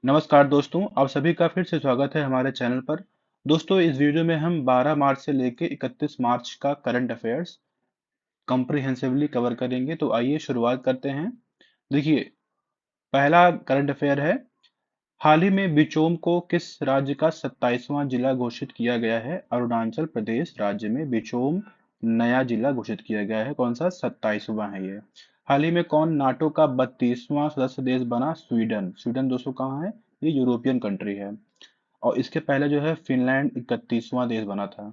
नमस्कार दोस्तों, आप सभी का फिर से स्वागत है हमारे चैनल पर। दोस्तों, इस वीडियो में हम 12 मार्च से लेकर 31 मार्च का करंट अफेयर्स कॉम्प्रिहेंसिवली कवर करेंगे। तो आइए शुरुआत करते हैं। देखिए, पहला करंट अफेयर है। हाल ही में बिचोम को किस राज्य का 27वां जिला घोषित किया गया है? अरुणाचल प्रदेश राज्य में बिचोम नया जिला घोषित किया गया है। कौन सा? 27वां है ये। हाल ही में कौन नाटो का 32वां सदस्य देश बना? स्वीडन। स्वीडन दोस्तों कहाँ है? ये यूरोपियन कंट्री है। और इसके पहले जो है फिनलैंड 31वां देश बना था।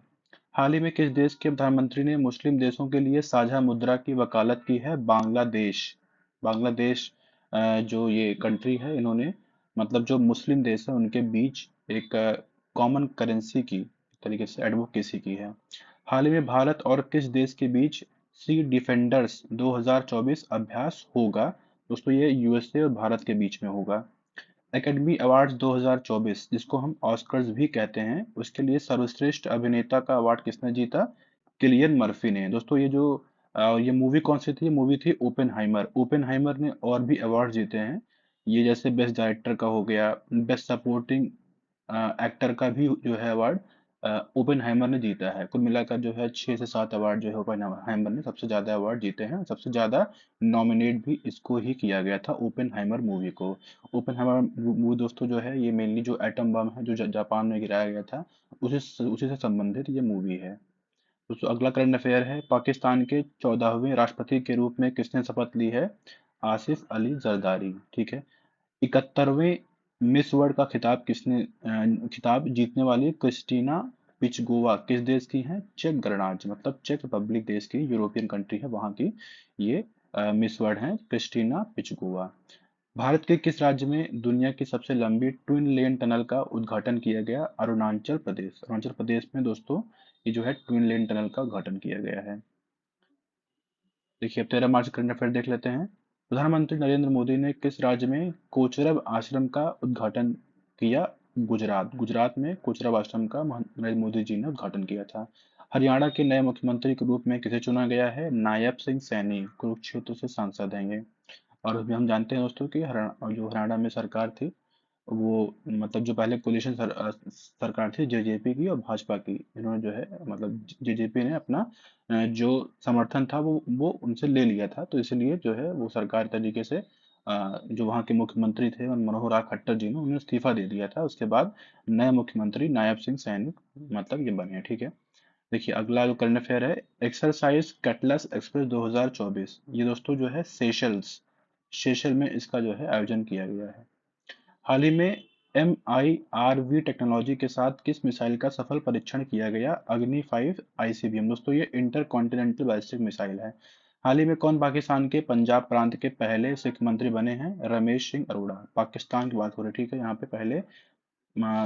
हाल ही में किस देश के प्रधानमंत्री ने मुस्लिम देशों के लिए साझा मुद्रा की वकालत की है? बांग्लादेश। बांग्लादेश जो ये कंट्री है, इन्होंने मतलब जो मुस्लिम देश है उनके बीच एक कॉमन करेंसी की तरीके से एडवोकेसी की है। हाल ही में भारत और किस देश के बीच सी डिफेंडर्स 2024 अभ्यास होगा? दोस्तों ये यूएसए और भारत के बीच में होगा। एकेडमी अवार्ड्स 2024 जिसको हम ऑस्कर्स भी कहते हैं, उसके लिए सर्वश्रेष्ठ अभिनेता का अवार्ड किसने जीता? किलियन मर्फी ने। दोस्तों ये मूवी कौन सी थी? मूवी थी ओपेनहाइमर। ओपेनहाइमर ने और भी अवार्ड जीते हैं। ये जैसे बेस्ट डायरेक्टर का हो गया, बेस्ट सपोर्टिंग एक्टर का भी जो है अवार्ड ओपेनहाइमर ने जीता है। कुल मिलाकर जो है 6 से 7 अवार्ड जो है ओपेनहाइमर ने सबसे ज्यादा अवार्ड जीते हैं। सबसे ज्यादा नॉमिनेट भी इसको ही किया गया था, ओपेनहाइमर मूवी को। ओपेनहाइमर मूवी दोस्तों जो है ये मेनली जो एटम बम है जो जापान में गिराया गया था, उसी से संबंधित ये मूवी है। दोस्तों अगला करंट अफेयर है। पाकिस्तान के 14वें राष्ट्रपति के रूप में किसने शपथ ली है? आसिफ अली जरदारी। ठीक है। 71वें मिस वर्ल्ड का खिताब जीतने वाली क्रिस्टीना पिचगोवा किस देश की है? चेक गणराज्य मतलब चेक रिपब्लिक देश की, यूरोपियन कंट्री है वहां की। ये मिस वर्ल्ड है क्रिस्टीना पिचगोवा। भारत के किस राज्य में दुनिया की सबसे लंबी ट्विन लेन टनल का उद्घाटन किया गया? अरुणाचल प्रदेश। अरुणाचल प्रदेश में दोस्तों ये जो है ट्विन लेन टनल का उद्घाटन किया गया है। देखिए, अब 13 मार्च करंट अफेयर देख लेते हैं। प्रधानमंत्री नरेंद्र मोदी ने किस राज्य में कोचरब आश्रम का उद्घाटन किया? गुजरात। गुजरात में कोचरब आश्रम का नरेंद्र मोदी जी ने उद्घाटन किया था। हरियाणा के नए मुख्यमंत्री के रूप में किसे चुना गया है? नायब सिंह सैनी, कुरुक्षेत्र से सांसद हैं ये। और अभी हम जानते हैं दोस्तों कि हरियाणा में सरकार थी, वो मतलब जो पहले सरकार थी जेजेपी की और भाजपा की, इन्होंने जो है मतलब जेजेपी ने अपना जो समर्थन था वो उनसे ले लिया था, तो इसलिए जो है वो सरकार तरीके से जो वहाँ के मुख्यमंत्री थे मनोहर लाल खट्टर जी ने उन्हें इस्तीफा दे दिया था। उसके बाद नए मुख्यमंत्री नायब सिंह सैनी मतलब ये बने। ठीक है। देखिए, अगला जो करंट अफेयर है। एक्सरसाइज कैटलस एक्सप्रेस 2024 ये दोस्तों जो है सेशल में इसका जो है आयोजन किया गया है। हाल ही में MIRV टेक्नोलॉजी के साथ किस मिसाइल का सफल परीक्षण किया गया? अग्नि 5 ICBM। दोस्तों ये इंटर कॉन्टिनेंटल बैलिस्टिक मिसाइल है। हाल ही में कौन पाकिस्तान के पंजाब प्रांत के पहले सिख मंत्री बने हैं? रमेश सिंह अरोड़ा। पाकिस्तान की बात हो रही है, ठीक है। यहाँ पे पहले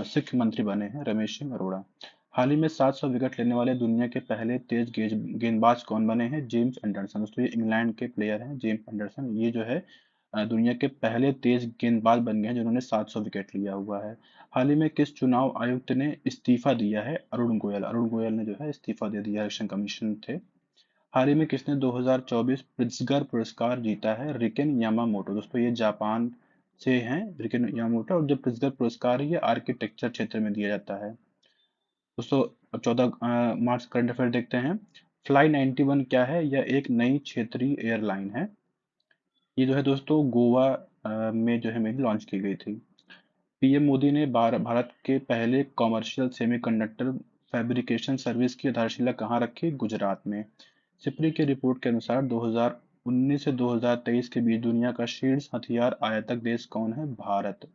सिख मंत्री बने हैं रमेश सिंह अरोड़ा। हाल ही में 700 विकेट लेने वाले दुनिया के पहले तेज गेंदबाज कौन बने हैं? James Anderson. दोस्तों ये इंग्लैंड के प्लेयर हैं जेम्स एंडरसन। ये जो है दुनिया के पहले तेज गेंदबाज बन गए हैं जिन्होंने 700 विकेट लिया हुआ है। हाल ही में किस चुनाव आयुक्त ने इस्तीफा दिया है? अरुण गोयल। अरुण गोयल ने जो है इस्तीफा दे दिया। इलेक्शन कमीशन थे। हाल ही में किसने 2024 प्रिट्जगर पुरस्कार जीता है? RIKEN Yamamoto. दोस्तों ये जापान से हैं रिकेन यामामोटो, और जो प्रिट्जगर पुरस्कार है ये आर्किटेक्चर क्षेत्र में दिया जाता है। दोस्तों अब 14 मार्च करंट अफेयर देखते हैं। फ्लाई 91 क्या है? यह एक नई क्षेत्रीय एयरलाइन है। ये जो है दोस्तों गोवा में जो है मेरी लॉन्च की गई थी। पीएम मोदी ने भारत के पहले कॉमर्शियल सेमीकंडक्टर फैब्रिकेशन सर्विस की आधारशिला कहाँ रखी? गुजरात में। सिप्री की रिपोर्ट के अनुसार 2019 से 2023 के बीच दुनिया का शीर्ष हथियार आयातक देश कौन है? भारत।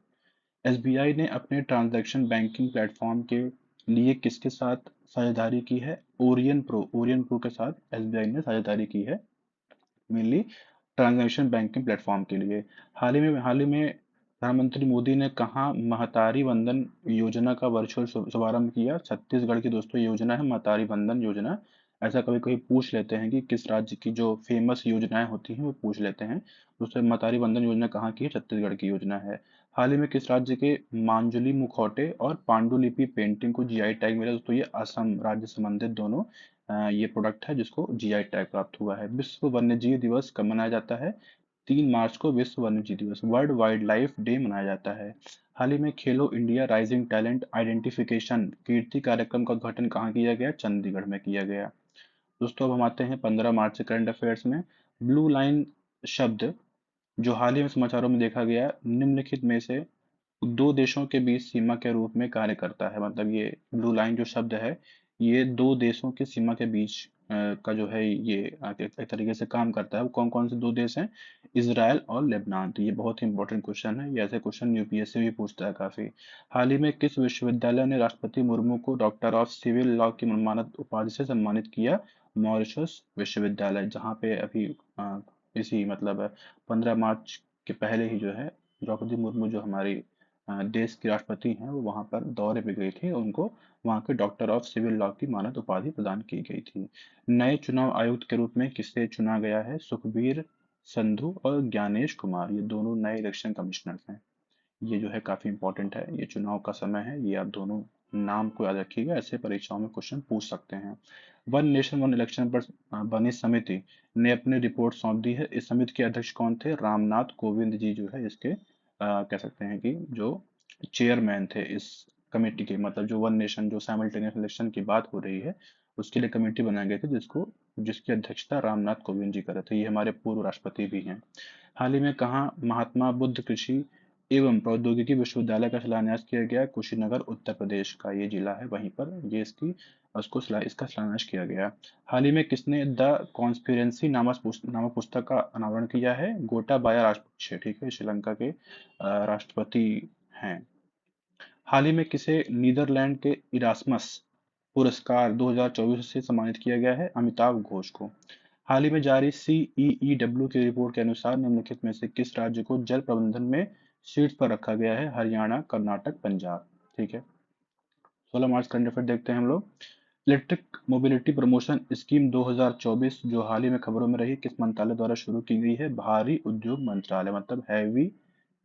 एसबीआई ने अपने ट्रांजैक्शन बैंकिंग प्लेटफॉर्म के लिए किसके साथ साझेदारी की है? ओरियन प्रो के साथ एसबीआई ने साझेदारी की है, मेनली ट्रांजैक्शन बैंकिंग प्लेटफॉर्म के लिए। हाल ही में प्रधानमंत्री मोदी ने कहा महतारी वंदन योजना का वर्चुअल शुभारंभ किया? छत्तीसगढ़ की दोस्तों योजना है महतारी वंदन योजना। ऐसा कभी कभी पूछ लेते हैं कि किस राज्य की जो फेमस योजनाएं होती हैं वो पूछ लेते हैं। दोस्तों महतारी वंदन योजना कहाँ की है? छत्तीसगढ़ की योजना है। हाल ही में किस राज्य के मांजुली मुखौटे और पांडुलिपि पेंटिंग को जीआई टैग मिला? दोस्तों ये असम राज्य संबंधित दोनों ये प्रोडक्ट है जिसको जीआई टैग प्राप्त हुआ है। विश्व वन्यजीव दिवस कब मनाया जाता है? 3 मार्च को विश्व वन्यजीव दिवस वर्ल्ड वाइल्ड लाइफ डे मनाया जाता है। हाल ही में खेलो इंडिया राइजिंग टैलेंट आइडेंटिफिकेशन कीर्ति कार्यक्रम का उद्घाटन कहाँ किया गया? चंडीगढ़ में किया गया। दोस्तों अब हम आते हैं 15 मार्च से करंट अफेयर्स में। ब्लू लाइन शब्द जो हाल ही में समाचारों में देखा गया, निम्नलिखित में से दो देशों के बीच सीमा के रूप में कार्य करता है। मतलब ये ब्लू लाइन जो शब्द है, ये दो देशों की सीमा के बीच का जो है ये एक तरीके से काम करता है। वो कौन कौन से दो देश हैं? इसराइल और लेबनान। तो ये बहुत ही इंपॉर्टेंट क्वेश्चन है, ये ऐसे क्वेश्चन यूपीएससी भी पूछता है काफी। हाल ही में किस विश्वविद्यालय ने राष्ट्रपति मुर्मू को डॉक्टर ऑफ सिविल लॉ की सम्मानित उपाधि से सम्मानित किया? मॉरिशस विश्वविद्यालय, जहाँ पे अभी इसी मतलब 15 मार्च के पहले ही जो है द्रौपदी मुर्मू जो हमारी देश की राष्ट्रपति हैं, वो वहां पर दौरे पे गई थी। उनको वहां के डॉक्टर ऑफ सिविल लॉ की मानद उपाधि प्रदान की गई थी। नए चुनाव आयुक्त के रूप में किसे चुना गया है? सुखबीर संधू और ज्ञानेश कुमार, ये दोनों नए इलेक्शन कमिश्नर हैं। ये जो है काफी इंपॉर्टेंट है, ये चुनाव का समय है, ये आप दोनों नाम को याद रखिएगा, ऐसे परीक्षाओं में क्वेश्चन पूछ सकते हैं। वन नेशन वन इलेक्शन पर बनी समिति ने अपनी रिपोर्ट सौंप दी है। इस समिति के अध्यक्ष कौन थे? रामनाथ कोविंद जी जो है इसके कह सकते हैं कि जो चेयरमैन थे इस कमेटी के। मतलब जो वन नेशन जो साइमल्टेनियस इलेक्शन की बात हो रही है, उसके लिए कमेटी बनाई गई थी जिसकी अध्यक्षता रामनाथ कोविंद जी कर रहे थे। ये हमारे पूर्व राष्ट्रपति भी हैं। हाल ही में कहाँ महात्मा बुद्ध कृषि एवं प्रौद्योगिकी विश्वविद्यालय का शिलान्यास किया गया? कुशीनगर उत्तर प्रदेश का ये जिला है, वहीं पर ये इसका शिलान्यास किया गया। हाल ही में किसने द कॉन्स्पिरेंसी नामक पुस्तक का अनावरण किया है? गोटाबाया राजपक्षे, ठीक है, श्रीलंका के राष्ट्रपति हैं। हाल ही में किसे नीदरलैंड के इरास्मस पुरस्कार 2024 से सम्मानित किया गया है? अमिताभ घोष को। हाल ही में जारी CEEW की रिपोर्ट के अनुसार निम्नलिखित में से किस राज्य को जल प्रबंधन में शीर्ष पर रखा गया है? हरियाणा, कर्नाटक, पंजाब। ठीक है, 16 मार्च करंट अफेयर देखते हैं हम लोग। इलेक्ट्रिक मोबिलिटी प्रमोशन स्कीम 2024 जो हाल ही में खबरों में रही, किस मंत्रालय द्वारा शुरू की गई है? भारी उद्योग मंत्रालय, मतलब heavy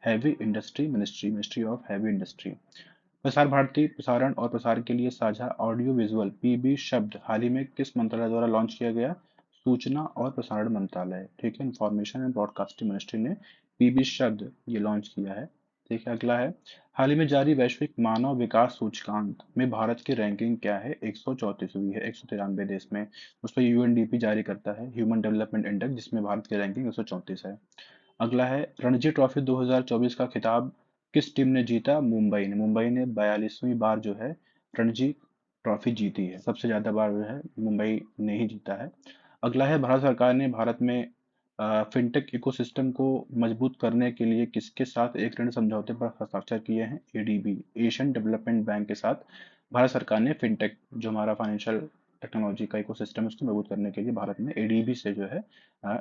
heavy industry ministry, ministry of heavy industry. Prasar Bharati प्रसारण और प्रसार के लिए साझा ऑडियो विजुअल PB शब्द हाल ही में किस मंत्रालय द्वारा लॉन्च किया गया? सूचना और प्रसारण मंत्रालय, ठीक है, इंफॉर्मेशन एंड ब्रॉडकास्टिंग मिनिस्ट्री ने PB शब्द ये लॉन्च किया है। ठीक है, अगला है, हाल ही में जारी वैश्विक मानव विकास सूचकांक में भारत की रैंकिंग क्या है? 134वीं है 193 देश में। उस पर UNDP जारी करता है, ह्यूमन डेवलपमेंट इंडेक्स, जिसमें भारत की रैंकिंग 134 है। अगला है, रणजी ट्रॉफी 2024 का खिताब किस टीम ने जीता? मुंबई ने 42वीं बार जो है रणजी ट्रॉफी जीती है, सबसे ज्यादा बार जो है मुंबई ने ही जीता है। अगला है, भारत सरकार ने भारत में फिनटेक इकोसिस्टम को मजबूत करने के लिए किसके साथ एक ऋण समझौते पर हस्ताक्षर किए हैं? ADB, एशियन डेवलपमेंट बैंक के साथ भारत सरकार ने फिनटेक जो हमारा फाइनेंशियल टेक्नोलॉजी का इकोसिस्टम उसको मजबूत करने के लिए भारत ने ADB से जो है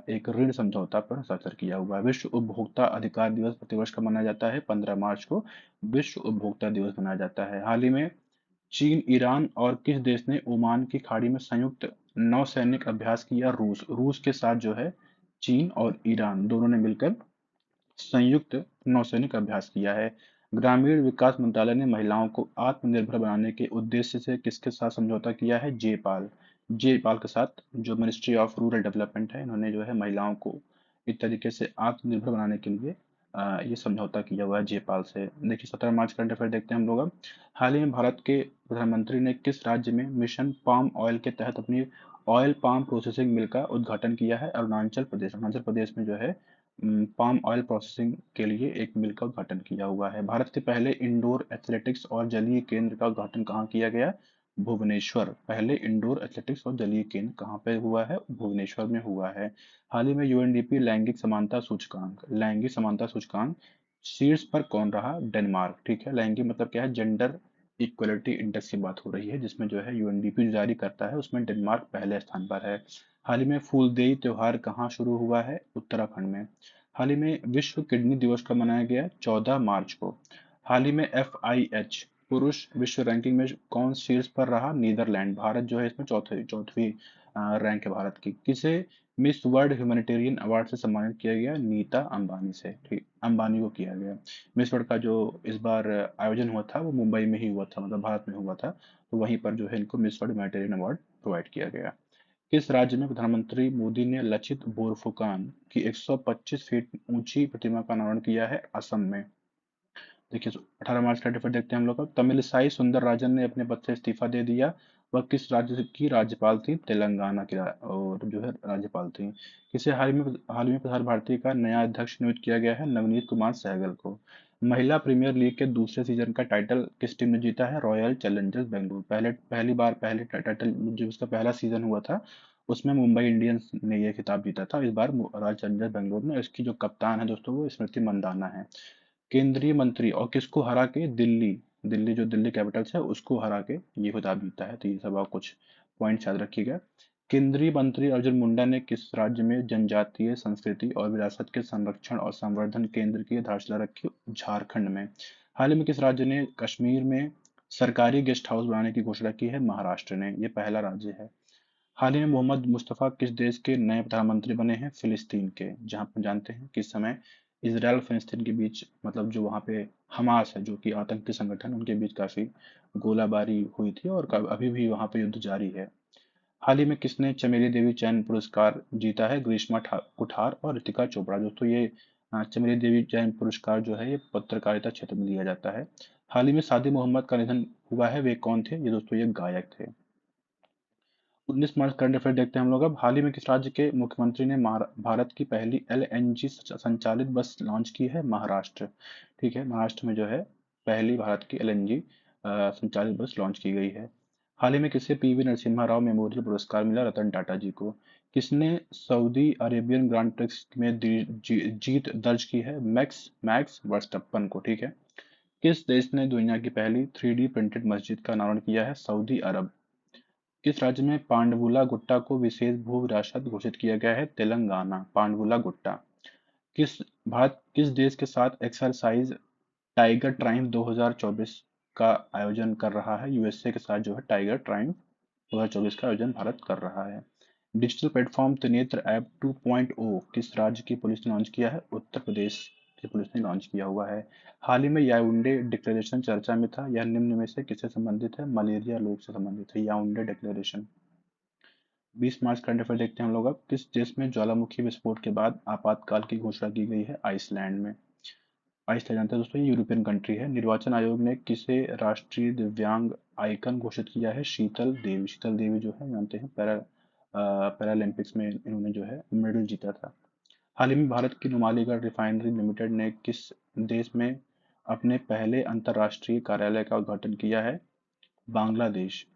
एक ऋण समझौता पर हस्ताक्षर किया हुआ है। विश्व उपभोक्ता अधिकार दिवस प्रतिवर्ष का मनाया जाता है 15 मार्च को, विश्व उपभोक्ता दिवस मनाया जाता है। हाल ही में चीन, ईरान और किस देश ने ओमान की खाड़ी में संयुक्त नौसैनिक अभ्यास किया? रूस के साथ जो है चीन और ईरान दोनों ने मिलकर संयुक्त नौसैनिक अभ्यास किया है। ग्रामीण विकास मंत्रालय ने महिलाओं को आत्मनिर्भर बनाने के उद्देश्य से किसके साथ समझौता किया है? जेपाल के साथ, जो मिनिस्ट्री ऑफ रूरल डेवलपमेंट है, इन्होंने जो है महिलाओं को एक तरीके से आत्मनिर्भर बनाने के लिए ये समझौता किया हुआ है जेपाल से। देखिए 17 मार्च करंट अफेयर देखते हैं हम लोग अब। हाल ही में भारत के प्रधानमंत्री ने किस राज्य में मिशन पाम ऑयल के तहत अपनी ऑयल पाम प्रोसेसिंग मिल का उद्घाटन किया है? अरुणाचल प्रदेश में जो है पाम ऑयल प्रोसेसिंग के लिए एक मिल का उद्घाटन किया हुआ है। भारत के पहले इंडोर एथलेटिक्स और जलीय केंद्र का उद्घाटन कहाँ किया गया? भुवनेश्वर। पहले इंडोर एथलेटिक्स और जलीय केंद्र कहाँ पे हुआ है? भुवनेश्वर में हुआ है। हाल ही में UNDP लैंगिक समानता सूचकांक शीर्ष पर कौन रहा? डेनमार्क। ठीक है, लैंगिक मतलब क्या है? जेंडर इक्वलिटी इंडेक्स की बात हो रही है, जिसमें जो है UNDP जारी करता है, उसमें डेनमार्क पहले स्थान पर है। हाल ही में फूलदेई त्योहार कहाँ शुरू हुआ है? उत्तराखंड में। हाल ही में विश्व किडनी दिवस कब मनाया गया? 14 मार्च को। हाल ही में FIH पुरुष विश्व रैंकिंग में कौन शीर्ष पर रहा? नीदरलैंड। भारत जो है इसमें चौथी रैंक है भारत की। किसे मिस वर्ल्ड ह्यूमैनिटेरियन अवार्ड से सम्मानित किया गया? नीता अंबानी से, ठीक, अंबानी को किया गया। मिस वर्ल्ड का जो इस बार आयोजन हुआ था वो मुंबई में ही हुआ था, मतलब भारत में हुआ था, तो वहीं पर जो है इनको miss world humanitarian award provide किया गया। किस राज्य में प्रधानमंत्री मोदी ने लचित बोरफुकान की 125 फीट ऊंची प्रतिमा का अनावरण किया है? असम में। देखिए 18 मार्च का डिफर देखते हैं हम लोग अब। तमिलिसाई सुंदरराजन ने अपने पद से इस्तीफा दे दिया। वह किस राज्य की राज्यपाल थी? तेलंगाना की और जो है राज्यपाल थी। किसे हाल ही में प्रसार भारती का नया अध्यक्ष नियुक्त किया गया है? नवनीत कुमार सहगल को। महिला प्रीमियर लीग के दूसरे सीजन का टाइटल किस टीम ने जीता है? Royal Challengers Bengaluru. पहले टाइटल जो उसका पहला सीजन हुआ था उसमें मुंबई इंडियंस ने यह खिताब जीता था। इस बार रॉयल चैलेंजर्स बेंगलुरु ने, इसकी जो कप्तान है दोस्तों वो स्मृति मंदाना है। केंद्रीय मंत्री और किसको हरा के? दिल्ली दिल्ली जो दिल्ली कैपिटल्स है उसको हरा के ये खिताब जीता है। तो ये सब आप कुछ पॉइंट याद रखिएगा। केंद्रीय मंत्री अर्जुन मुंडा ने किस राज्य में जनजातीय संस्कृति और विरासत के संरक्षण और संवर्धन केंद्र की आधारशिला रखी? झारखंड में। हाल ही में किस राज्य ने कश्मीर में सरकारी गेस्ट हाउस बनाने की घोषणा की है? महाराष्ट्र ने। ये पहला राज्य है। हाल ही में मोहम्मद मुस्तफा किस देश के नए प्रधानमंत्री बने हैं? फिलिस्तीन के। जहां पर जानते हैं कि इस समय इसराइल फिलिस्तीन के बीच, मतलब जो वहां पे हमास है जो कि आतंकी संगठन, उनके बीच काफी गोलाबारी हुई थी और अभी भी वहां पे युद्ध जारी है। हाल ही में किसने चमेली देवी चैन पुरस्कार जीता है? ग्रीष्मा कुठार और ऋतिका चोपड़ा। दोस्तों ये चमेली देवी चैन पुरस्कार जो है ये पत्रकारिता क्षेत्र में दिया जाता है। हाल ही में सादी मोहम्मद का निधन हुआ है। वे कौन थे? ये दोस्तों ये गायक थे। 19 मार्च करंट अफेयर देखते हैं हम लोग अब। हाल ही में किस राज्य के मुख्यमंत्री ने भारत की पहली एलएनजी संचालित बस लॉन्च की है? महाराष्ट्र। ठीक है, महाराष्ट्र में जो है पहली भारत की एलएनजी संचालित बस लॉन्च की गई है। हाल ही में किसे पीवी नरसिम्हा राव मेमोरियल पुरस्कार मिला? रतन टाटा जी को। किसने सऊदी अरेबियन ग्रांड प्रिक्स में जीत दर्ज की है? मैक्स वर्स्टप्पन को। ठीक है। किस देश ने दुनिया की पहली 3D प्रिंटेड मस्जिद का निर्माण किया है? सऊदी अरब। किस राज्य में पांडवुला गुट्टा को विशेष भू विरासत घोषित किया गया है? तेलंगाना। पांडवुला गुट्टा। भारत किस देश के साथ एक्सरसाइज टाइगर ट्राइम्फ 2024 का आयोजन कर रहा है? यूएसए के साथ जो है टाइगर ट्राइम्फ 2024 का आयोजन भारत कर रहा है। डिजिटल प्लेटफॉर्म त्रिनेत्र ऐप 2.0 किस राज्य की पुलिस ने लॉन्च किया है? उत्तर प्रदेश की पुलिस ने लॉन्च किया हुआ है। हाल ही में याओंडे डिक्लेरेशन चर्चा में था। यह निम्न में से किससे संबंधित है? मलेरिया रोग से संबंधित है याओंडे डिक्लेरेशन। 20 मार्च करंट अफेयर देखते हैं हम लोग अब। किस देश में ज्वालामुखी विस्फोट के बाद आपातकाल की घोषणा की गई है? आइसलैंड में। आइसलैंड जानते हैं दोस्तों ये यूरोपियन कंट्री है। निर्वाचन आयोग ने किसे राष्ट्रीय दिव्यांग आइकन घोषित किया है? शीतल देवी जो है जानते हैं पैरालंपिक्स में इन्होंने जो है मेडल जीता था। हाल ही में भारत की नुमालीगढ़ रिफाइनरी लिमिटेड ने किस देश में अपने पहले अंतर्राष्ट्रीय कार्यालय का उद्घाटन किया है? बांग्लादेश।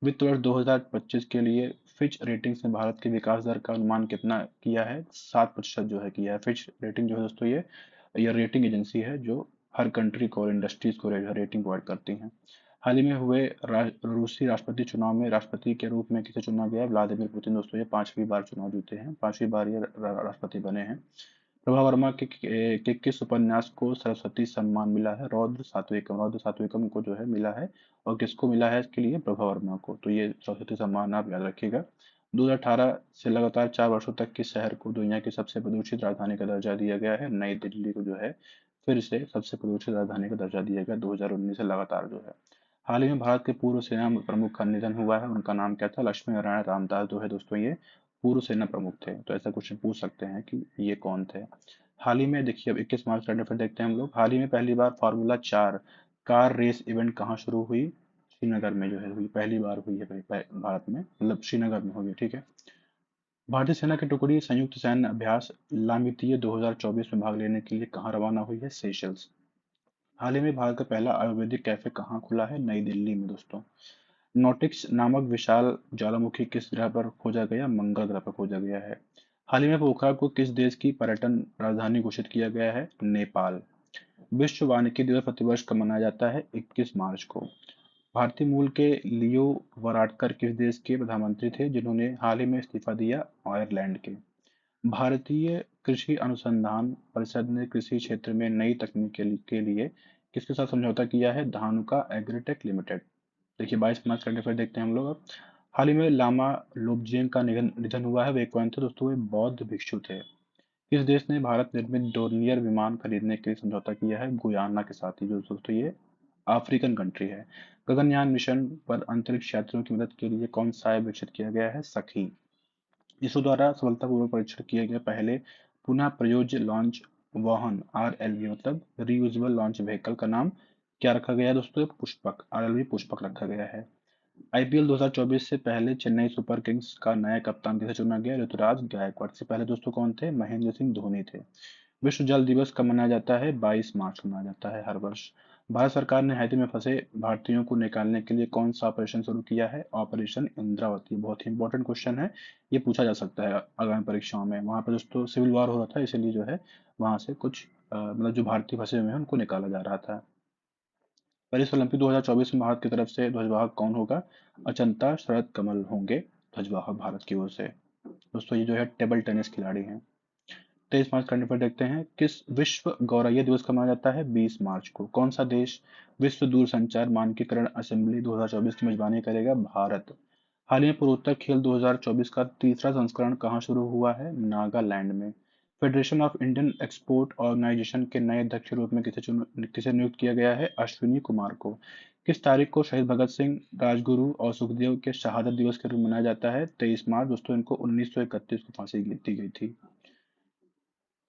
वित्त वर्ष 2025 के लिए फिच रेटिंग्स ने भारत के विकास दर का अनुमान कितना किया है? 7% जो है किया है। फिच रेटिंग जो है दोस्तों ये रेटिंग एजेंसी है जो हर कंट्री को और इंडस्ट्रीज को रेटिंग प्रोवाइड करती हैं। हाल ही में हुए रूसी राष्ट्रपति चुनाव में राष्ट्रपति के रूप में किसे चुना गया? Vladimir Putin. दोस्तों ये 5वीं बार चुनाव जीते हैं, 5वीं बार ये राष्ट्रपति बने हैं। प्रभा वर्मा के किस उपन्यास को सरस्वती सम्मान मिला है? रौद्र सात्विकम को जो है मिला है। और किसको मिला है इसके लिए? प्रभा वर्मा को। तो ये सरस्वती सम्मान आप याद रखिएगा। 2018 से लगातार 4 वर्षों तक किस शहर को दुनिया की सबसे प्रदूषित राजधानी का दर्जा दिया गया है? नई दिल्ली को जो है फिर से सबसे प्रदूषित राजधानी का दर्जा दिया गया 2019 से लगातार जो है। हाल ही में भारत के पूर्व सेना प्रमुख का निधन हुआ है। उनका नाम क्या था? लक्ष्मी नारायण रामदास जो है दोस्तों ये पूर्व सेना प्रमुख थे। तो ऐसा क्वेश्चन पूछ सकते हैं कि ये कौन थे। हाल ही में देखिए अब 21 मार्च का डिफरेंट देखते हैं हम लोग। हाल ही में पहली बार फार्मूला 4 कार रेस इवेंट कहाँ शुरू हुई? श्रीनगर में जो है हुई, पहली बार हुई है भारत में, मतलब श्रीनगर में हुई है। ठीक है। भारतीय सेना की टुकड़ी संयुक्त सैन्य अभ्यास लामितीय 2024 में भाग लेने के लिए कहाँ रवाना हुई है? सेशल्स। हाल ही में भारत का पहला आयुर्वेदिक कैफे कहाँ खुला है? नई दिल्ली में दोस्तों। नोटिक्स नामक विशाल ज्वालामुखी किस ग्रह पर खोजा गया? मंगल ग्रह पर खोजा गया है। हाल ही में पोखरा को किस देश की पर्यटन राजधानी घोषित किया गया है? नेपाल। विश्व वानिकी दिवस प्रतिवर्ष कब मनाया जाता है? 21 मार्च को। भारतीय मूल के लियो वराडकर किस देश के प्रधानमंत्री थे जिन्होंने हाल ही में इस्तीफा दिया? आयरलैंड के। भारतीय कृषि अनुसंधान परिषद ने कृषि क्षेत्र में नई तकनीक के लिए किसके साथ समझौता किया है? Dhanuka agritech limited. देखिए 22 मार्च करंट अफेयर देखते हैं हम लोग अब। हाल ही में लामा लोब्जिंग का निधन निधन हुआ है। वे कौन थे दोस्तों? वे बौद्ध भिक्षु थे। किस देश ने भारत निर्मित डोर्नियर विमान खरीदने के लिए समझौता किया है? गुयाना के साथ ही जो दोस्तों ये अफ्रीकन कंट्री है। गगनयान मिशन पर अंतरिक्ष यात्रियों की मदद के लिए कौन सा ऐप विकसित किया गया है? सखी। इसरो द्वारा सफलतापूर्वक परीक्षण किए गए पहले पुनः प्रयोज्य लॉन्च वाहन आरएलवी मतलब रीयूजेबल लॉन्च व्हीकल का नाम क्या रखा गया है दोस्तों? पुष्पक, आरएलवी पुष्पक रखा गया है। आईपीएल 2024 से पहले चेन्नई सुपर किंग्स का नया कप्तान किसे चुना गया? ऋतुराज गायकवाड़। से पहले दोस्तों कौन थे? महेंद्र सिंह धोनी थे। विश्व जल दिवस कब मनाया जाता है? 22 मार्च को मनाया जाता है हर वर्ष। भारत सरकार ने हैती में फंसे भारतीयों को निकालने के लिए कौन सा ऑपरेशन शुरू किया है? ऑपरेशन इंद्रावती। बहुत ही इंपॉर्टेंट क्वेश्चन है, ये पूछा जा सकता है आगामी परीक्षाओं में। वहां पर दोस्तों सिविल वॉर हो रहा था, इसीलिए जो है वहां से कुछ मतलब जो भारतीय फंसे हुए हैं उनको निकाला जा रहा था। पेरिस ओलंपिक 2024 में भारत की तरफ से ध्वजवाहक कौन होगा? अचंता शरद कमल होंगे ध्वजवाहक भारत की ओर से। दोस्तों ये जो है टेबल टेनिस खिलाड़ी हैं। 23 मार्च करने पर देखते हैं किस विश्व गौरैया दिवस का मनाया जाता है? 20 मार्च को। कौन सा देश विश्व दूरसंचार मानकीकरण असेंबली 2024 की मेजबानी करेगा? भारत। हाल ही में पूर्वोत्तर खेल 2024 का तीसरा संस्करण कहाँ शुरू हुआ है? नागालैंड में। Federation of Indian export organisation के नए अध्यक्ष के रूप में किसे नियुक्त किया गया है? अश्विनी कुमार को। किस तारीख को शहीद भगत सिंह, राजगुरु और सुखदेव के शहादत दिवस के रूप में मनाया जाता है? 23 मार्च। दोस्तों इनको 1931 को फांसी दी गई थी।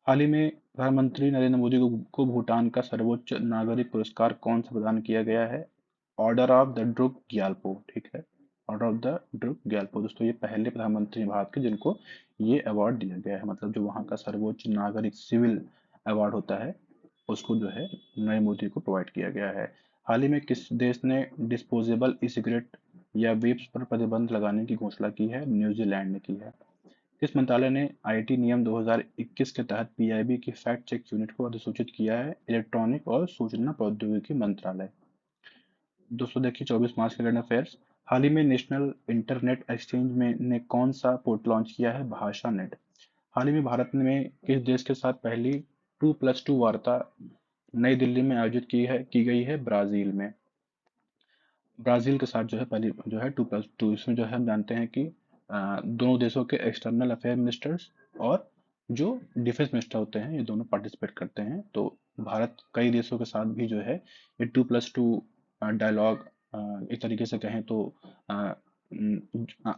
हाल ही में प्रधानमंत्री नरेंद्र मोदी को भूटान का सर्वोच्च नागरिक पुरस्कार कौन सा प्रदान किया गया है? Order of the Druk Gyalpo. ठीक है, order of the Druk Gyalpo. दोस्तों ये पहले प्रधानमंत्री हैं भारत के जिनको ये अवार्ड दिया गया है, मतलब जो वहाँ का सर्वोच्च नागरिक सिविल अवार्ड होता है उसको जो है नरेंद्र मोदी को प्रोवाइड किया गया है। हाल ही में किस देश ने डिस्पोजेबल ई सिगरेट या वेप्स पर प्रतिबंध लगाने की घोषणा की है? न्यूजीलैंड ने की है। किस मंत्रालय ने आईटी नियम 2021 के तहत पीआईबी की फैक्ट चेक यूनिट को अधिसूचित किया है? इलेक्ट्रॉनिक और सूचना प्रौद्योगिकी मंत्रालय। दोस्तों देखिए 24 मार्च के करंट अफेयर्स। हाल ही में नेशनल इंटरनेट एक्सचेंज में ने कौन सा पोर्टल लॉन्च किया है? भाषा नेट। हाल ही में भारत में किस देश के साथ पहली 2+2 वार्ता नई दिल्ली में आयोजित की गई है? ब्राजील में। ब्राजील के साथ जो है पहली जो है 2+2, इसमें जो है हम जानते हैं कि दोनों देशों के एक्सटर्नल अफेयर मिनिस्टर्स और जो डिफेंस मिनिस्टर होते हैं ये दोनों पार्टिसिपेट करते हैं। तो भारत कई देशों के साथ भी जो है ये 2+2 डायलॉग एक तरीके से कहें तो अ, न,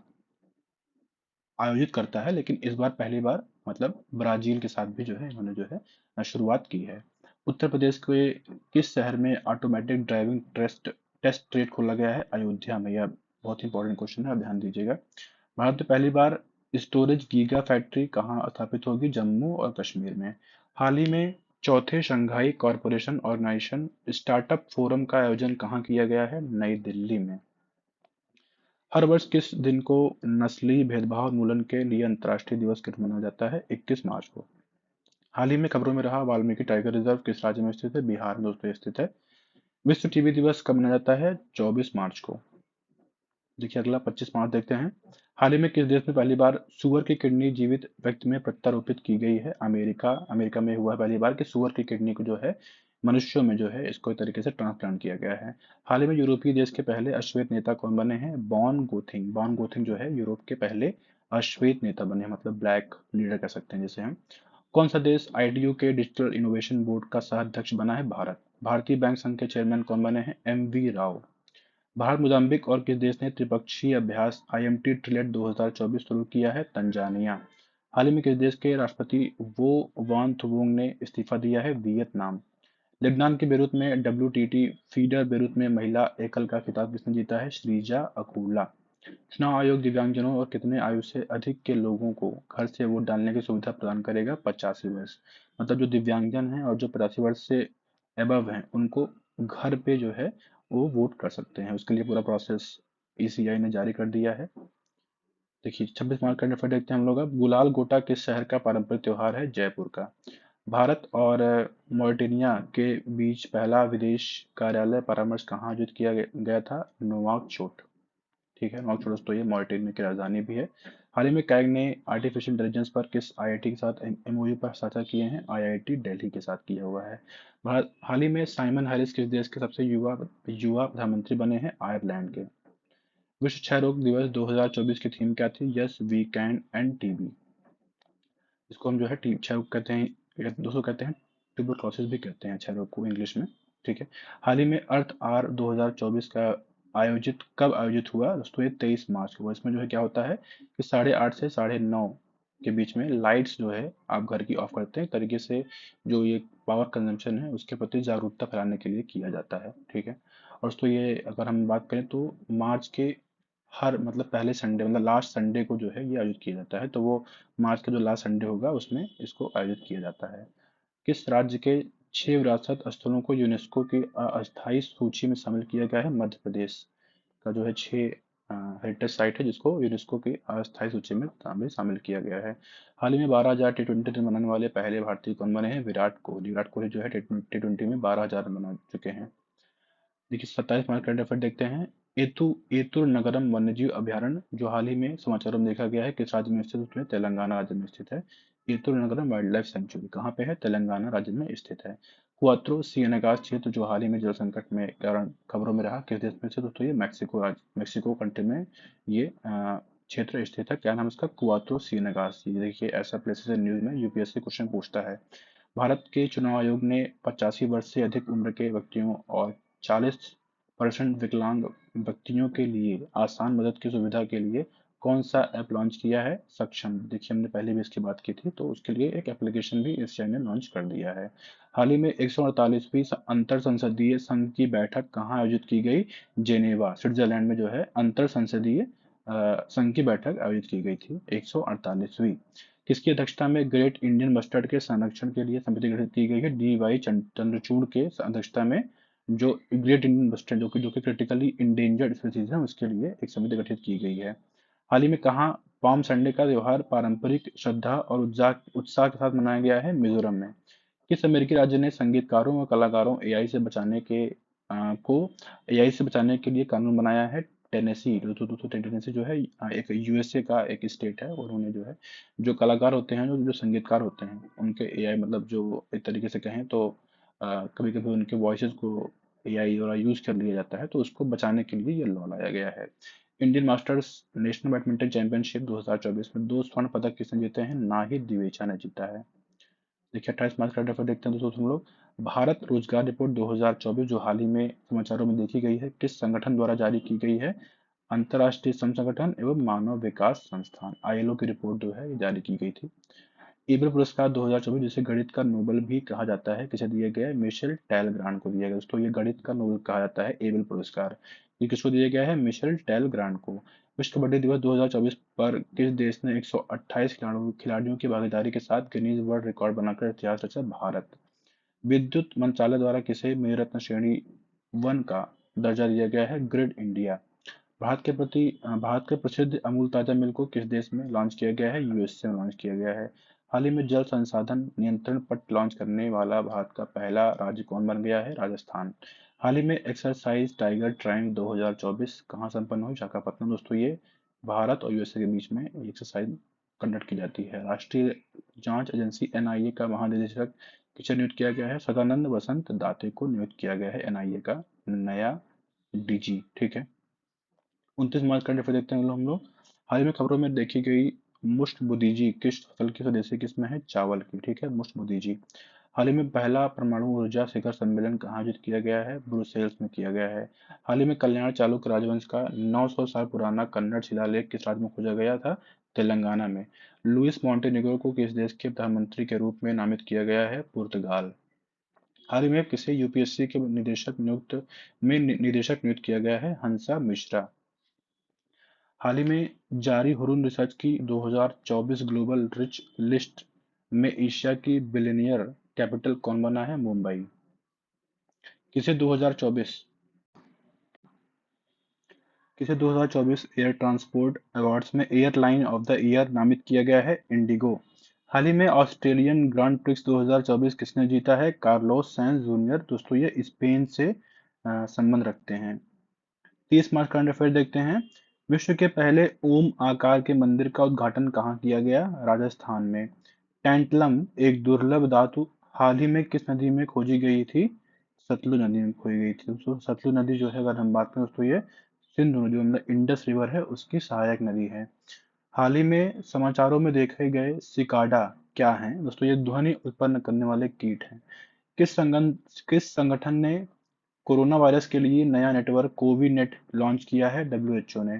आयोजित करता है, लेकिन इस बार पहली बार मतलब ब्राजील के साथ भी जो है इन्होंने जो है शुरुआत की है। उत्तर प्रदेश के किस शहर में automatic driving test test trade खोला गया है? अयोध्या में। यह बहुत इंपॉर्टेंट क्वेश्चन है, आप ध्यान दीजिएगा। भारत में पहली बार स्टोरेज गीगा फैक्ट्री कहाँ स्थापित होगी? जम्मू और कश्मीर में। हाल ही में चौथे Shanghai corporation organisation startup forum का आयोजन कहाँ किया गया है? नई दिल्ली में। हर वर्ष किस दिन को नस्लीय भेदभाव उन्मूलन के लिए अंतर्राष्ट्रीय दिवस के रूप में मनाया जाता है? 21 मार्च को। हाल ही में खबरों में रहा वाल्मीकि टाइगर रिजर्व किस राज्य में स्थित है? बिहार में दोस्तों स्थित है। विश्व टीबी दिवस कब मनाया जाता है? 24 मार्च को। देखिए अगला 25 मार्च देखते हैं। हाल ही में किस देश में पहली बार सुअर की किडनी जीवित व्यक्ति में प्रत्यारोपित की गई है? अमेरिका। अमेरिका में हुआ है पहली बार कि सुअर की किडनी को जो है मनुष्यों में जो है इसको एक तरीके से ट्रांसप्लांट किया गया है। हाल ही में यूरोपीय देश के पहले अश्वेत नेता कौन बने हैं? बॉन गोथिंग। बॉन गोथिंग जो है यूरोप के पहले अश्वेत नेता बने हैं, मतलब ब्लैक लीडर कह सकते हैं जिसे हम। कौन सा देश आईडीयू के डिजिटल इनोवेशन बोर्ड का सह अध्यक्ष बना है? भारत। भारतीय बैंक संघ के चेयरमैन कौन बने हैं? M V Rao. भारत, मोजाम्बिक और किस देश ने त्रिपक्षीय अभ्यास आईएमटी ट्रिलेट 2024 शुरू किया है? तंजानिया। हाल ही में किस देश के राष्ट्रपति वो वान थुवोंग ने इस्तीफा दिया है? वियतनाम। लेबनान के बेरूत में डब्ल्यूटीटी फीडर बेरूत में महिला एकल का खिताब किसने जीता है? श्रीजा अकूला। चुनाव आयोग दिव्यांगजनों और कितने आयु से अधिक के लोगों को घर से वोट डालने की सुविधा प्रदान करेगा? 85 वर्ष। मतलब जो दिव्यांगजन हैं और जो 85 वर्ष से एबव हैं उनको घर पे जो है वो वोट कर सकते हैं। उसके लिए पूरा प्रोसेस ईसीआई ने जारी कर दिया है। देखिए 26 मार्च का डेफिनेट देखते हैं हम लोग। अब गुलाल गोटा किस शहर का पारंपरिक त्योहार है? जयपुर का। भारत और मॉरिटेनिया के बीच पहला विदेश कार्यालय परामर्श कहाँ आयोजित किया गया था? नोवाकचोट। ठीक है, नॉर्थ तो ये मॉरिटेनिया की राजधानी भी है। हाल ही में कैग ने आर्टिफिशियल इंटेलिजेंस पर किस आईआईटी के साथ एमओयू पर हस्ताक्षर किए हैं? आईआईटी दिल्ली के साथ किया हुआ है। हाल ही में साइमन हैरिस किस देश के सबसे युवा युवा प्रधानमंत्री बने हैं? आयरलैंड के। विश्व क्षय रोग दिवस 2024 की थीम क्या थी? Yes we can end TB. इसको हम जो है क्षय रोग कहते हैं, या दोस्तों कहते हैं ट्यूबरक्लोसिस भी कहते हैं क्षय रोग को इंग्लिश में। ठीक है। हाल ही में अर्थ आर 2024 का कब आयोजित हुआ दोस्तों? ये 23 मार्च को। इसमें जो है क्या होता है कि 8:30 से 9:30 के बीच में लाइट्स जो है आप घर की ऑफ करते हैं, एक तरीके से जो ये पावर कंजम्पशन है उसके प्रति जागरूकता फैलाने के लिए किया जाता है, ठीक है। और दोस्तों ये अगर हम बात करें तो मार्च के हर मतलब पहले संडे मतलब लास्ट संडे को जो है ये आयोजित किया जाता है, तो वो मार्च का जो लास्ट संडे होगा उसमें इसको आयोजित किया जाता है। किस राज्य के 6 विरासत स्थलों को यूनेस्को की अस्थायी सूची में शामिल किया गया है? मध्य प्रदेश का जो है 6 हेरिटेज साइट है जिसको यूनेस्को की अस्थायी सूची में शामिल किया गया है। हाल ही में 12,000 T20 रन बनाने वाले पहले भारतीय कौन बने हैं? विराट कोहली। विराट कोहली जो है T20 में 12,000 रन बना चुके हैं। देखिए 27 मार्च करंट अफेयर देखते हैं। एतुर नगरम वन्यजीव अभयारण्य जो हाल ही में समाचारों में देखा गया है किस राज्य में स्थित है? उसमें तेलंगाना राज्य में स्थित है। एतुर नगरम वाइल्ड लाइफ सेंचुरी कहाँ पे है? तेलंगाना राज्य में स्थित है। क्वात्रो सिएनेगास क्षेत्र जो हाल ही में जल संकट में कारण खबरों में रहा किस देश में स्थित? तो ये मैक्सिको कंट्री में ये क्षेत्र स्थित है। क्या नाम है इसका? क्वात्रो सिएनेगास। ये देखिए ऐसा प्लेसेस है न्यूज में यूपीएससी क्वेश्चन पूछता है। भारत के चुनाव आयोग ने 85 वर्ष से अधिक उम्र के व्यक्तियों और 40% विकलांग व्यक्तियों के लिए आसान मदद की सुविधा के लिए कौन सा ऐप लॉन्च किया है? सक्षम। देखिए हमने पहले भी इसकी बात की थी, तो उसके लिए एक एप्लीकेशन भी एशिया ने लॉन्च कर दिया है। हाल ही में 148वीं अंतर संसदीय संघ की बैठक कहाँ आयोजित की गई? जेनेवा स्विट्जरलैंड में जो है अंतर संसदीय संघ की बैठक आयोजित की गई थी 148वीं। किसकी अध्यक्षता में ग्रेट इंडियन मस्टर्ड के संरक्षण के लिए समिति गठित की गई है? DY चंद्रचूड़ के अध्यक्षता में जो ग्रेट इंडियन मस्टर्ड जो कि क्रिटिकली इंडेंजर्ड स्पीसीज है उसके लिए एक समिति गठित की गई है। हाल ही में कहाँ पाम संडे का त्योहार पारंपरिक श्रद्धा और उत्साह के साथ मनाया गया है? मिजोरम में। किस अमेरिकी राज्य ने संगीतकारों और कलाकारों को एआई से बचाने के लिए कानून बनाया है? टेनेसी। दोस्तों टेनेसी जो है एक यूएसए का एक स्टेट है और उन्होंने जो है जो कलाकार होते हैं जो संगीतकार होते हैं उनके एआई मतलब जो एक तरीके से कहें तो कभी कभी उनके वॉइसेस को एआई द्वारा यूज कर लिया जाता है, तो उसको बचाने के लिए ये लॉ लाया गया है। Indian masters national badminton championship 2024 में 2 स्वर्ण पदक किसने जीते हैं? नाहिद दिवेचा ने जीता है। देखिए 28 मार्च का डेफर देखते हैं दोस्तों हम लोग। भारत रोजगार रिपोर्ट 2024 जो हाल ही में समाचारों में देखी गई है किस संगठन द्वारा जारी की गई है? अंतर्राष्ट्रीय श्रम संगठन एवं मानव विकास संस्थान आईएलओ की रिपोर्ट जो है ये जारी की गई थी। एबल पुरस्कार 2024 जिसे गणित का नोबेल भी कहा जाता है किसे दिया गया है? मिशेल टेलग्रांड को दिया गया। दोस्तों ये गणित का नोबेल कहा जाता है एबल पुरस्कार। ये किसको दिया गया है? मिशेल टेलग्रांड को। विश्व कबड्डी दिवस 2024 पर किस देश ने 128 खिलाड़ियों की भागीदारी के साथ गिनीज वर्ल्ड रिकॉर्ड बनाकर इतिहास रचा? भारत। विद्युत मंत्रालय द्वारा किसे मेरुरत्न श्रेणी 1 का दर्जा दिया गया है? Grid India. भारत के प्रसिद्ध अमूल ताजा मिल्क को किस देश में लॉन्च किया गया है? यूएसए में लॉन्च किया गया है। हाल ही में जल संसाधन नियंत्रण पट लॉन्च करने वाला भारत का पहला राज्य कौन बन गया है? राजस्थान। हाल ही में एक्सरसाइज टाइगर ट्रायंग 2024 कहाँ संपन्न हुई? विशाखापत्तनम। दोस्तों ये भारत और यूएसए के बीच में एक्सरसाइज कंडक्ट की जाती है। राष्ट्रीय जांच एजेंसी एनआईए का महानिदेशक किसे नियुक्त किया गया है? सदानंद वसंत दाते को नियुक्त किया गया है एनआईए का नया डीजी, ठीक है। 29 मार्च का डेफर देखते हैं हम लोग। हाल ही में खबरों में देखी गई मुश्त बुदिजी किस फसल की स्वदेशी किस्म है? चावल की, ठीक है, मुश्त बुदिजी। हाल ही में पहला परमाणु ऊर्जा शिखर सम्मेलन कहाँ आयोजित किया गया है? ब्रुसेल्स में किया गया है। हाल ही में कल्याण चालुक्य राजवंश का 900 साल पुराना कन्नड़ शिलालेख किस राज्य में खोजा गया था? तेलंगाना में। लुइस मॉन्टेनेग्रो को किस देश के प्रधानमंत्री के रूप में नामित किया गया है? पुर्तगाल। हाल ही में किसे यूपीएससी के निदेशक नियुक्त किया गया है? हंसा मिश्रा। हाल ही में जारी हुरून रिसर्च की 2024 ग्लोबल रिच लिस्ट में एशिया की बिलियनियर कैपिटल कौन बना है? मुंबई। किसे 2024 किसे 2024 एयर ट्रांसपोर्ट अवार्ड्स में एयरलाइन ऑफ द ईयर नामित किया गया है? इंडिगो। हाल ही में ऑस्ट्रेलियन ग्रांड प्रिक्स 2024 किसने जीता है? Carlos Sainj junior. दोस्तों ये स्पेन से संबंध रखते हैं। 30 मार्च करंट अफेयर देखते हैं। विश्व के पहले ओम आकार के मंदिर का उद्घाटन कहाँ किया गया? राजस्थान में। टैंटलम एक दुर्लभ धातु हाल ही में किस नदी में खोजी गई थी? सतलुज नदी में खोजी गई थी। दोस्तों सतलुज नदी जो है अगर हम बात करें दोस्तों ये सिंधु नदी मतलब इंडस रिवर है उसकी सहायक नदी है। हाल ही में समाचारों में देखे गए सिकाडा क्या हैं? दोस्तों ये ध्वनि उत्पन्न करने वाले कीट हैं। किस संगठन ने कोरोना वायरस के लिए नया नेटवर्क कोविनेट लॉन्च किया है डब्ल्यूएचओ ने।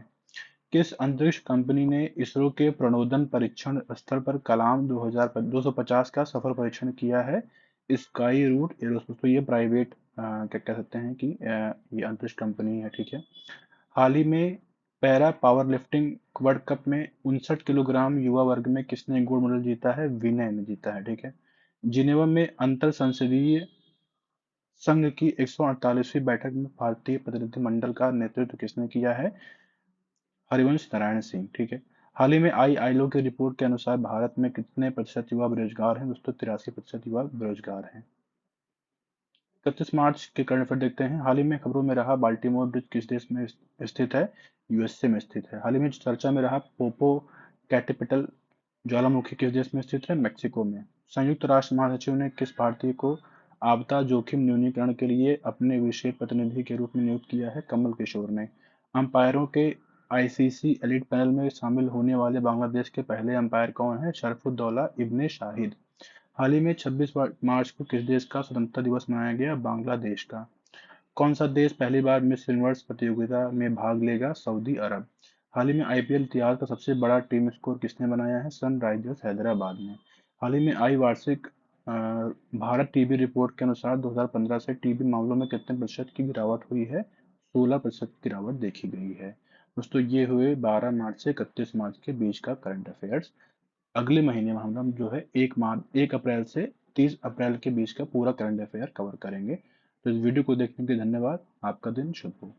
किस अंतरिक्ष कंपनी ने इसरो के प्रणोदन परीक्षण स्थल पर कलाम 250 का सफल परीक्षण किया है? Skyroot Aerospace. तो ये प्राइवेट क्या कह सकते हैं कि ये अंतरिक्ष कंपनी है, ठीक है। हाल ही में para power lifting world cup में 59 किलोग्राम युवा वर्ग में किसने गोल्ड मेडल जीता है? विनय ने जीता है, ठीक है। जिनेवा में अंतर संसदीय संघ की 148वीं बैठक में भारतीय प्रतिनिधिमंडल का नेतृत्व किसने किया है? हरिवंश नारायण सिंह, ठीक है। हाल ही में आई आईएलओ की रिपोर्ट के अनुसार भारत में कितने प्रतिशत युवा बेरोजगार हैं? दोस्तों 83% युवा बेरोजगार हैं। 31 मार्च के करंट अफेयर देखते हैं। हाल ही में खबरों में रहा बाल्टीमोर ब्रिज किस देश में स्थित है? यूएसए में स्थित है। हाल ही में चर्चा में रहा पोपो कैपिटल ज्वालामुखी किस देश में स्थित है? मैक्सिको में। संयुक्त राष्ट्र महासचिव ने किस भारतीय को आपदा जोखिम न्यूनीकरण के लिए अपने विशेष प्रतिनिधि के रूप में नियुक्त किया है? कमल किशोर ने। अंपायरों के आईसीसी एलीट पैनल में शामिल होने वाले बांग्लादेश के पहले अंपायर कौन हैं? शरफुद्दौला इब्ने शाहिद। हाल ही में 26 मार्च को किस देश का स्वतंत्रता दिवस मनाया गया? बांग्लादेश का। कौन सा देश पहली बार मिस यूनिवर्स प्रतियोगिता में भाग लेगा? सऊदी अरब। हाल ही में आईपीएल इतिहास का सबसे बड़ा टीम स्कोर किसने बनाया है? सनराइजर्स हैदराबाद ने। हाल ही में आई वार्षिक भारत टीबी रिपोर्ट के अनुसार 2015 से टीबी मामलों में कितने प्रतिशत की गिरावट हुई है? 16% की गिरावट देखी गई है। दोस्तों ये हुए 12 मार्च से 31 मार्च के बीच का करंट अफेयर्स। अगले महीने में हम जो है 1 अप्रैल से 30 अप्रैल के बीच का पूरा करंट अफेयर कवर करेंगे। तो इस वीडियो को देखने के लिए धन्यवाद। आपका दिन शुभ हो।